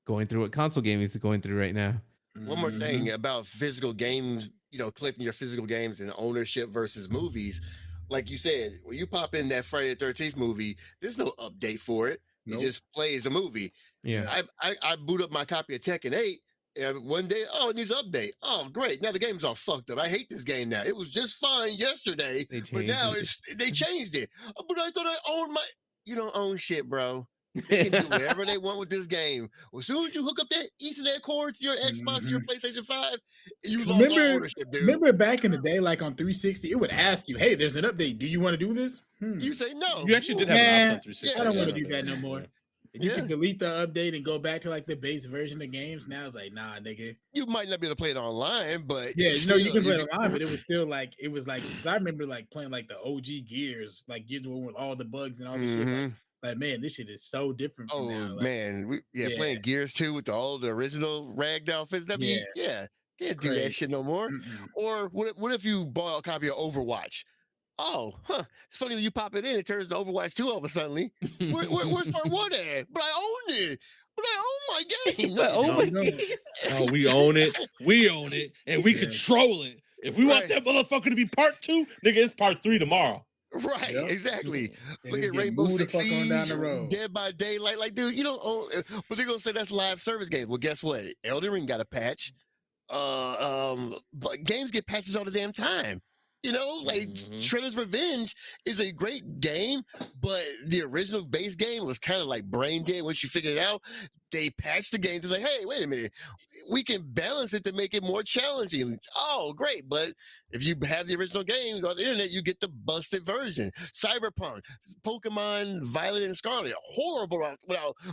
going through what console gaming is going through right now. One more thing about physical games, collecting your physical games and ownership versus movies. Like you said, when you pop in that Friday the 13th movie, there's no update for it. Nope. It just plays a movie. Yeah, I boot up my copy of Tekken 8, and one day, it needs an update. Oh, great. Now the game's all fucked up. I hate this game now. It was just fine yesterday, They but now changed they changed it. Oh, but I thought I owned my... You don't own shit, bro. They can do whatever they want with this game. As soon as you hook up that Ethernet cord to your Xbox, your PlayStation 5, you lost all ownership, dude. Remember back in the day, like on 360, it would ask you, "Hey, there's an update. Do you want to do this?" You say no. You actually did have an option on 360. Yeah, I don't want yeah. to do that no more. And you can delete the update and go back to like the base version of games. Now it's like, nah, nigga. You might not be able to play it online, but Yeah, still, you can play it online, but it was still like, 'cause I remember like playing like the OG Gears, like Gears of War with all the bugs and all this shit. Like, man, this shit is so different from now. Like, man, playing Gears 2 with all the original ragged outfits. Can't do that Crazy. shit no more. Or what if you bought a copy of Overwatch? Oh, it's funny when you pop it in, it turns to Overwatch 2 all of a sudden. Where's part 1 at? But I own it. But I own my game. No, you don't. Oh, we own it. We own it, and we control it. If we want that motherfucker to be part 2, nigga, it's part 3 tomorrow. Right, exactly. And Look then at get Rainbow moved the Six fuck on down Siege, the road. Dead by Daylight. Like, dude, you don't own. But they're gonna say that's live service games. Well, guess what? Elden Ring got a patch. But games get patches all the damn time. Like Shredder's Revenge is a great game, but the original base game was kind of like brain dead once you figured it out. They patched the game to say, hey, wait a minute, we can balance it to make it more challenging. Oh, great. But if you have the original game on the internet, you get the busted version. Cyberpunk, Pokemon Violet and Scarlet, horrible,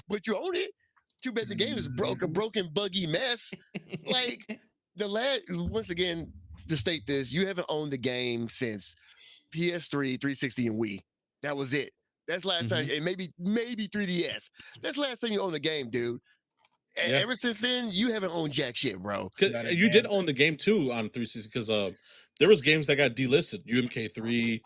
but you own it. Too bad the game is a broken, buggy mess. Like, once again, to state this, you haven't owned the game since PS3, 360, and Wii. That was it. That's last time, and maybe 3DS. That's last time you owned the game, dude. Ever since then, you haven't owned jack shit, bro. You did own the game too on 360 because there was games that got delisted. UMK3,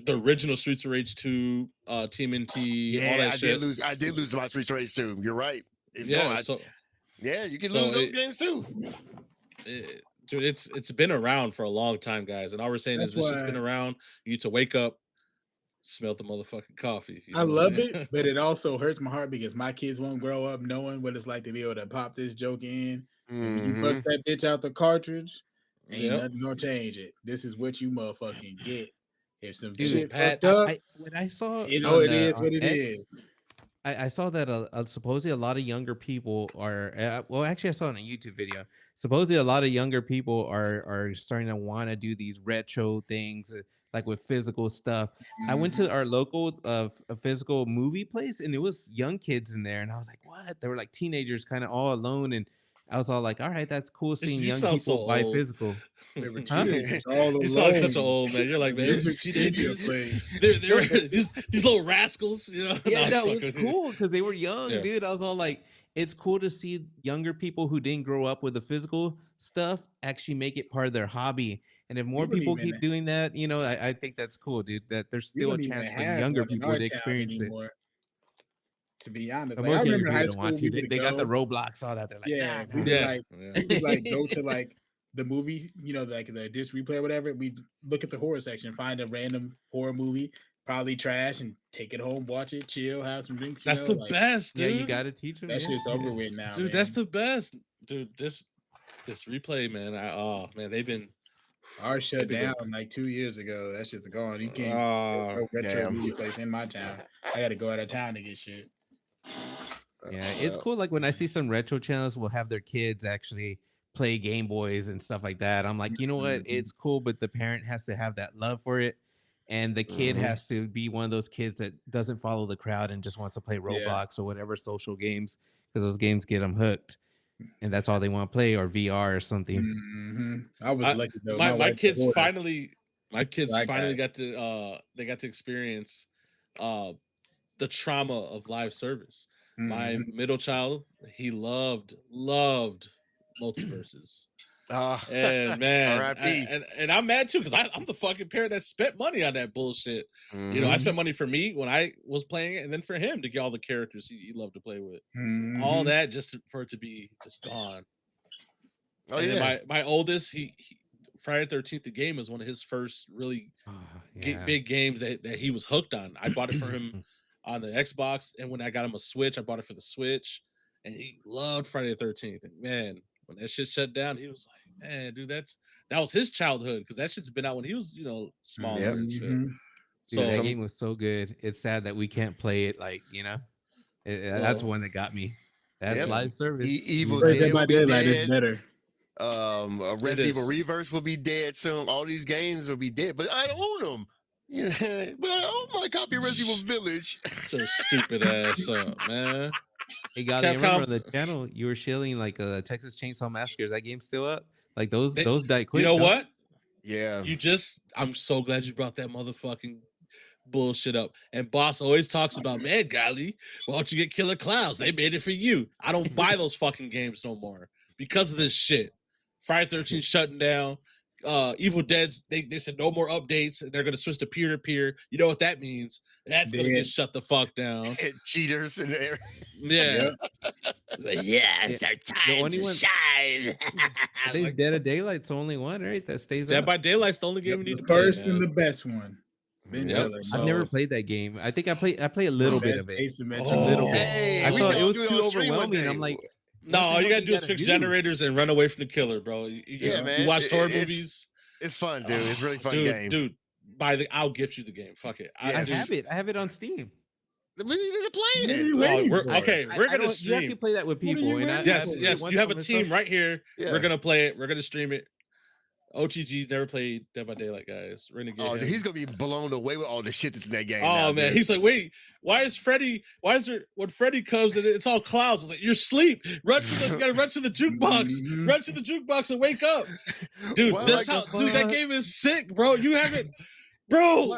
the original Streets of Rage 2, TMNT, all that shit. I did lose my Streets of Rage 2. You're right. It's yeah, gone. so you can lose those games too. Dude, it's been around for a long time, guys. And all we're saying is this shit's been around. You need to wake up, smell the motherfucking coffee. I love it, but it also hurts my heart because my kids won't grow up knowing what it's like to be able to pop this joke in. And when you bust that bitch out the cartridge, ain't nothing gonna change it. This is what you motherfucking get. If some shit fucked up, when I saw it is what it is. I saw that supposedly a lot of younger people are well, actually I saw it on a YouTube video. Supposedly a lot of younger people are starting to want to do these retro things, like with physical stuff. I went to Mhm. our local a physical movie place, and it was young kids in there, and I was like, what? They were like teenagers, kind of all alone, and I was all like, all right, that's cool seeing You young sound so people buy old. physical. They were Huh? teenagers all You sound like such an alone old man. You're like, in man, a this music is studio teenagers. place. They're No, these little rascals, you know. No, yeah, I'm no, just it was fucking with you. cool because they were young, Yeah. dude. I was all like, it's cool to see younger people who didn't grow up with the physical stuff actually make it part of their hobby. And if We more don't people even keep doing that, I think that's cool, dude. That there's we still a don't even chance for have younger one in people our to town experience it. anymore. To be honest, But like I most younger remember in people high don't want school, to. we They, would they got the go. Roblox, all that. They're like, Yeah, nah, Yeah. Yeah. we would like go to like the movie, like the disc replay or whatever. We'd look at the horror section, find a random horror movie, probably trash, and take it home, watch it, chill, have some drinks. That's the Like best, yeah, you dude. got to teach them. that Yeah, shit's yeah. over with now, Dude, man. that's the best. Dude, this replay, man. Oh man, they've been Ours shut been down good. like 2 years ago. That shit's gone. You can't Oh, no retro Damn. movie place in my town. I got to go out of town to get shit. Yeah, it's Well, cool. Like when I see some retro channels will have their kids actually play Game Boys and stuff like that. I'm like, you know what? Mhm. It's cool, but the parent has to have that love for it. And the kid mhm. has to be one of those kids that doesn't follow the crowd and just wants to play Yeah. Roblox or whatever social games because those games get them hooked. And that's all they want to play or VR or something. Mhm. I was I, lucky though. my My my wife's a kids hoarder, finally my kids so I got finally got to they got to experience uh the trauma of live service. My Mhm. middle child, he loved multiverses. And man, R.I.P. and I'm mad too because I'm the fucking parent that spent money on that bullshit. I Mhm. spent money for me when I was playing it, and then for him to get all the characters he loved to play with. All Mhm. that just for it to be just gone. Oh And then yeah. my oldest, he Friday 13th the game was one of his first really Oh, yeah. big games that he was hooked on. I bought it for him on the Xbox, and when I got him a Switch, I bought it for the Switch, and he loved Friday the 13th. And man, when that shit shut down, he was like, "Man, dude, that was his childhood because that shit's been out when he was smaller Yep. and shit." Mhm. Dude, that So Some game was so good. It's sad that we can't play it. Like, that's well, one that got me. That's Yep. yeah, live service. Evil First Dead Dead will by be Daylight is dead. better. it Resident Evil is Reverse will be dead soon. All these games will be dead, but I own them. You know, but I own my copy of Resident Evil Village. so stupid ass up, man. Hey, Golly, I remember Capcom, on the channel you were shilling like Texas Chainsaw Massacre. Is that game still up? Like those they, those died you quick, know don't what? Yeah. I'm so glad you brought that motherfucking bullshit up. And Boss always talks about, man, golly, why don't you get Killer Clowns? They made it for you. I don't buy those fucking games no more because of this shit. Friday 13 shutting down. Evil Dead's they said no more updates and they're gonna switch to peer-to-peer. You know what that means? That's gonna get Dead. shut the fuck down. Cheaters and Yeah. Yep. Yeah, Yeah, it's our the time only to one- shine. I think Like, Dead of Daylight's the only one, right? That stays Dead up. by Daylight's the only game Yep. you need The to play, first and man. the best one. Been Yep. telling So- I've never played that game. I think I play a little bit best of it. asymmetric. Oh. A little bit. Hey, I we saw should it all was do it too on stream one overwhelming. day. I'm like, No, what the all hell you gotta do do is fix generators and run away from the killer, bro. Yeah, man. You watch horror It's- movies. It's fun, dude. It's a really fun dude, game. Dude, I'll gift you the game. Fuck it. Yeah, I dude. have it. I have it on Steam. We need to What play are it. you Like, waiting We're for? okay. I We're gonna don't- You have to stream. play that with What are people. you And waiting Yes, for? yes. You have a team right here. Yeah. We're gonna play it. We're gonna stream it. OTG's never played Dead by Daylight, guys. We're gonna get Oh, him. dude, he's gonna be blown away with all the shit that's in that game. Oh now, man, dude. he's like, wait, why is there when Freddy comes and it's all clouds? It's like you're asleep. You gotta run to the jukebox. Mhm. Run to the jukebox and wake up. Dude, Why this am I how the dude, that fuck? game is sick, bro. You haven't bro.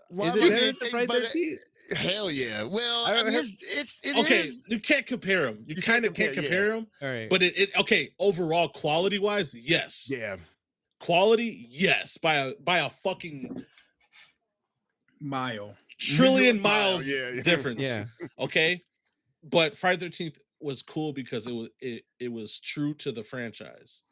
Why Is am it I better getting than chased Friday by the- 13th? Hell yeah. Well, I I mean, heard- it Okay, is. you can't compare them. You kind of can't compare them. All right. But it okay, overall quality wise, yes. Yeah. Quality, yes, by a fucking Mile. trillion Mile, miles yeah. difference. Yeah. Okay. But Friday 13th was cool because it was true to the franchise.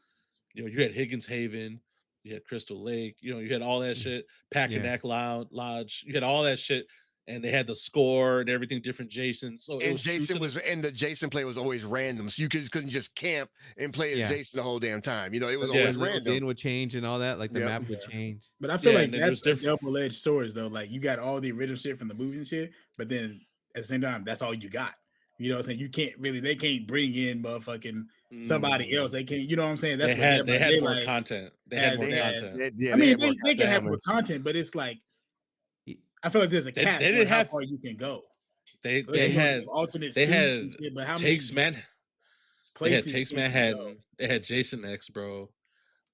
You had Higgins Haven, you had Crystal Lake, you had all that shit, Packerneck Lodge, you had all that shit, and they had the score and everything different Jason. So it And was true Jason to the- and the Jason play was always random, so you couldn't just camp and play as Yeah. Jason the whole damn time. It was Yeah. always The little random. bin would change and all that. Like the Yep. map would change. But I feel Yeah, like and then there's that's a different- double-edged sword, though. Like you got all the original shit from the movie and shit, but then at the same time, that's all you got. You know what I'm saying? You can't really, they can't bring in motherfucking somebody else. They can't, you know what I'm saying? That's what Dead They by had more Daylight content. They had has more They had, had. content. yeah, I they mean, had more they can have content. more content, but it's like, Y- I feel like there's a cap They on didn't how have far you can go. they You know, had alternate they suits had and shit, but how many takes man they had places takes can you go? Manhattan. They had Jason X, bro.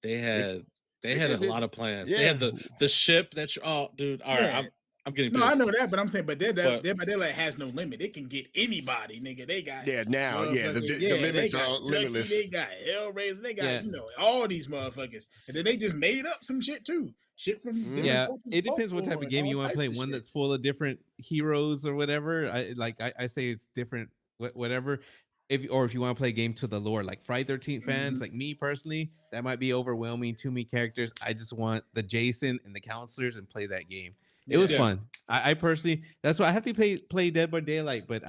They They, had they they had a did it. lot of plans. They Yeah. had the ship that you, oh dude. All right, Yeah. I'm getting No, I pissed. know that, but I'm saying, but But Dead by Daylight has no limit. It can get anybody, nigga. They got Yeah, now, yeah, motherfucking, the they limits got are Chucky, limitless. they got Hellraiser, they got, Yeah. you know, all these motherfuckers. And then they just made up some shit too. Shit from different Yeah, cultures, it depends what type folklore, of and game all you want to types play. of One shit. that's full of different heroes or whatever. I say it's different, whatever. If you want to play a game to the lore, like Friday 13th fans, like me personally, that might be overwhelming. Too many characters. I just want the Jason and the counselors and play that game. It was Yeah. fun. I personally, that's why I have to play Dead by Daylight, but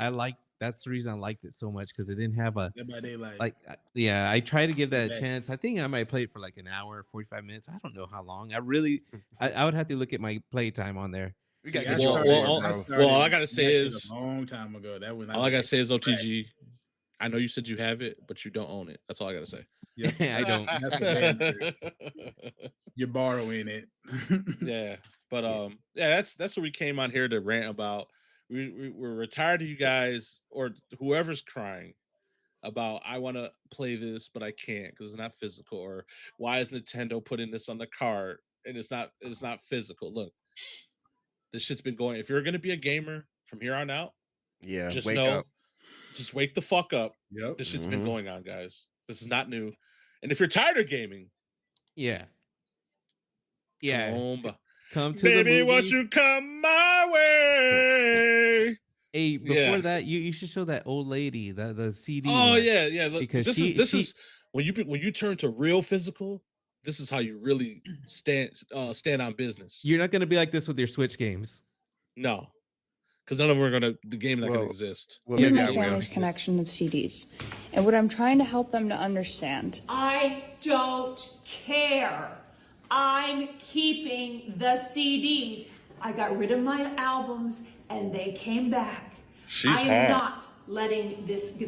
that's the reason I liked it so much because it didn't have a Dead by Daylight. like yeah, I try to give that a Back. chance. I think I might play it for like an hour, 45 minutes. I don't know how long. I would have to look at my playtime on there. We gotta See, get you on board, bro. all I gotta say that shit is a long time ago. That was all I gotta say is OTG. I know you said you have it, but you don't own it. That's all I gotta say. Yep. I don't. That's for damn sure. You're borrowing it. Yeah, but Yeah. yeah, that's what we came on here to rant about. We're retired of you guys or whoever's crying about I want to play this but I can't because it's not physical, or why is Nintendo putting this on the cart and it's not physical. Look, this shit's been going. If you're gonna be a gamer from here on out, Yeah, just wake know, up. just wake the fuck up. Yep. This shit's been Mhm. going on, guys. This is not new. And if you're tired of gaming, Yeah. come Yeah. on, Come to baby, the won't movies. you come my way? Hey, before Yeah. that, you should show that old lady the CD. Oh one, yeah, yeah. Look, because this is when you turn to real physical. This is how you really stand on business. you're not gonna be like this with your Switch games. No, because none of them are gonna. The game's not gonna Well, exist. well, This is maybe my I will. family's connection of CDs. And what I'm trying to help them to understand. I don't care. I'm keeping the CDs. I got rid of my albums and they came back. She's I am hot. not letting this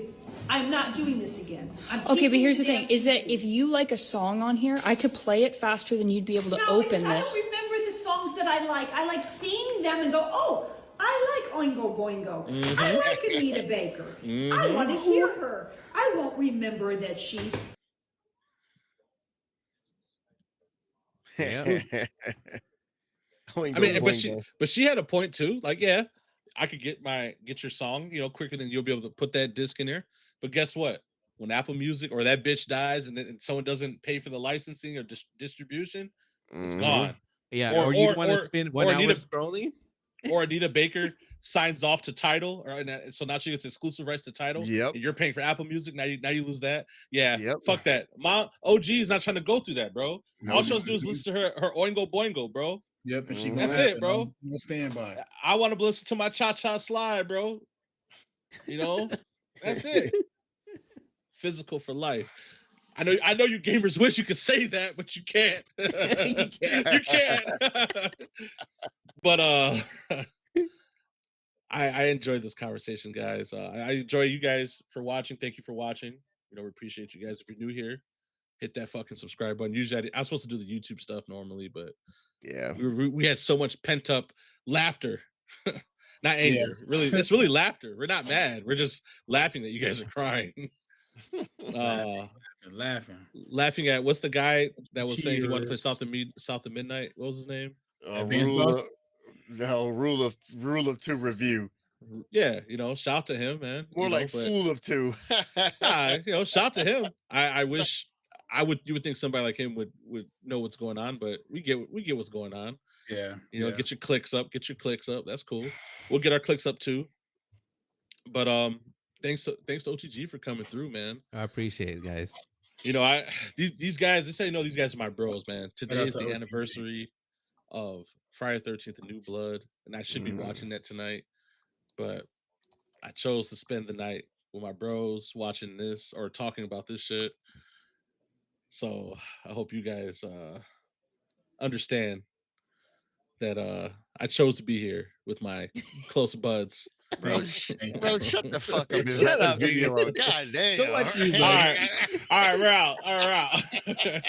I'm not doing this again. Okay, but here's the thing, is that if you like a song on here, I could play it faster than you'd be able to no, open because I this. don't remember the songs that I like. I like seeing them and go, oh, I like Oingo Boingo. I like Anita Baker. I want to hear her. I won't remember that she's Yeah. I mean, but she had a point too. Like, yeah, I could get your song, quicker than you'll be able to put that disc in there. But guess what? When Apple Music or that bitch dies and then someone doesn't pay for the licensing or distribution, it's gone. Yeah. Or you want to spend 1 hour scrolling? Or Anita Baker signs off to Tidal, so now she gets exclusive rights to Tidal. Yep. And you're paying for Apple Music. Now you lose that. Yeah. Yep. Fuck that. Mom, OG is not trying to go through that, bro. No, All she wants to do is listen to her Oingo Boingo, bro. Yep. And she Mhm. That's laugh it, and bro. No standby. I want to listen to my cha-cha slide, bro. That's it. Physical for life. I know you gamers wish you could say that, but you can't. You can't. But I enjoyed this conversation, guys. I enjoy you guys for watching. Thank you for watching. We appreciate you guys. If you're new here, hit that fucking subscribe button. Usually, I'm supposed to do the YouTube stuff normally, but yeah, we had so much pent up laughter, not anger. Yeah. Really, it's really laughter. We're not mad. We're just laughing that you guys are crying. Laughing at what's the guy that was saying he wanted to play South of Midnight? What was his name? Rule of two review. Yeah, shout to him, man. More like fool of two. Shout to him. I wish you would think somebody like him would know what's going on, but we get what's going on. Yeah. Get your clicks up. That's cool. We'll get our clicks up too. But thanks to OTG for coming through, man. I appreciate it, guys. These guys, they say these guys are my bros, man. Today is the OTG. anniversary of Friday 13th and New Blood, and I should be watching that tonight. But I chose to spend the night with my bros watching this or talking about this shit. So I hope you guys understand that I chose to be here with my close buds. Bro, bro, shut the fuck up and Shut let us up, leave you nigga. alone. God damn. Don't watch you, All buddy. right, all right, we're out. All right, we're out.